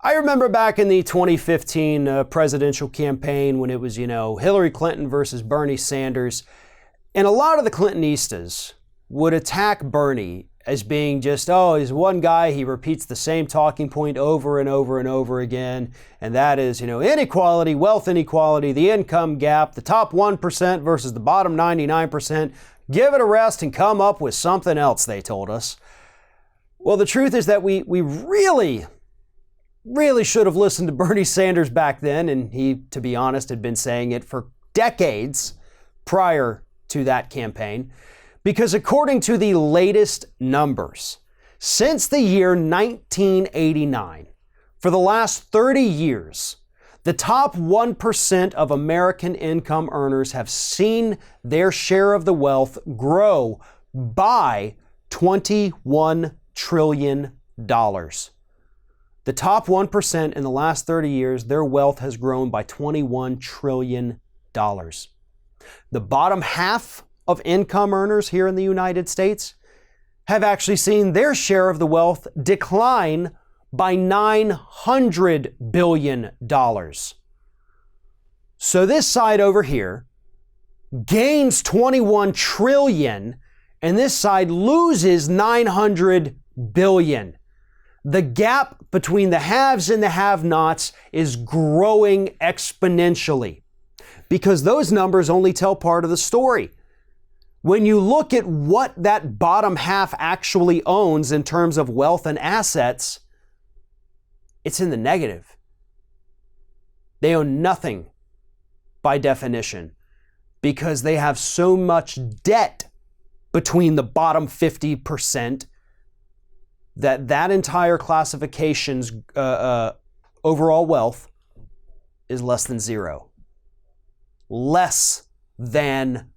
I remember back in the 2015 presidential campaign when it was, Hillary Clinton versus Bernie Sanders. And a lot of the Clintonistas would attack Bernie as being just, he's one guy, he repeats the same talking point over and over and over again. And that is, inequality, wealth inequality, the income gap, the top 1% versus the bottom 99%. Give it a rest and come up with something else, they told us. Well, the truth is that we really should have listened to Bernie Sanders back then, and he, to be honest, had been saying it for decades prior to that campaign, because according to the latest numbers, since the year 1989, for the last 30 years, the top 1% of American income earners have seen their share of the wealth grow by $21 trillion. The top 1% in the last 30 years, their wealth has grown by $21 trillion. The bottom half of income earners here in the United States have actually seen their share of the wealth decline by $900 billion. So this side over here gains $21 trillion and this side loses $900 billion. The gap between the haves and the have-nots is growing exponentially because those numbers only tell part of the story. When you look at what that bottom half actually owns in terms of wealth and assets, it's in the negative. They own nothing by definition because they have so much debt between the bottom 50% that entire classification's overall wealth is less than zero. Less than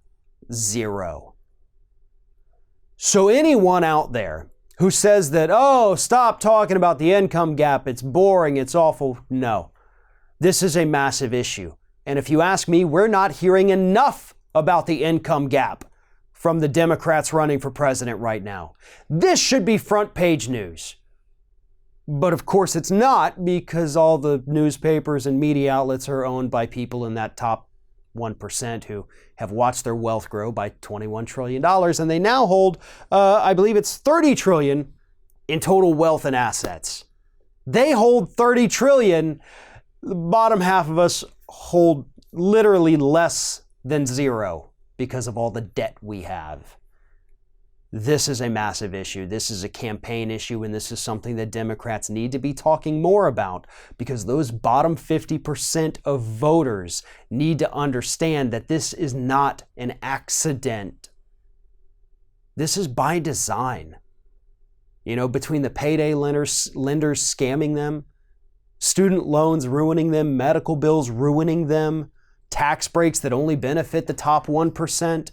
zero. So anyone out there who says that, stop talking about the income gap, it's boring, it's awful. No, this is a massive issue. And if you ask me, we're not hearing enough about the income gap from the Democrats running for president right now. This should be front page news. But of course it's not, because all the newspapers and media outlets are owned by people in that top 1% who have watched their wealth grow by $21 trillion. And they now hold, I believe it's $30 trillion in total wealth and assets. They hold $30 trillion. The bottom half of us hold literally less than zero because of all the debt we have. This is a massive issue. This is a campaign issue, and this is something that Democrats need to be talking more about, because those bottom 50% of voters need to understand that this is not an accident. This is by design. Between the payday lenders scamming them, student loans ruining them, medical bills ruining them, tax breaks that only benefit the top 1%.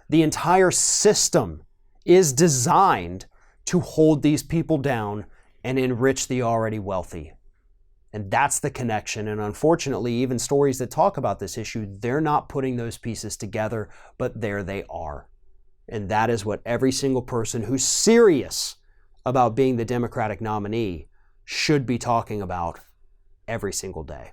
The entire system is designed to hold these people down and enrich the already wealthy. And that's the connection. And unfortunately, even stories that talk about this issue, they're not putting those pieces together, but there they are. And that is what every single person who's serious about being the Democratic nominee should be talking about every single day.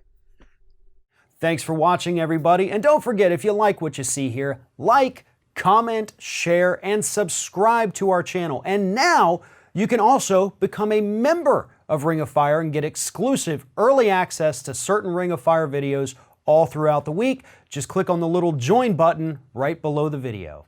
Thanks for watching, everybody. And don't forget, if you like what you see here, like, comment, share, and subscribe to our channel. And now you can also become a member of Ring of Fire and get exclusive early access to certain Ring of Fire videos all throughout the week. Just click on the little join button right below the video.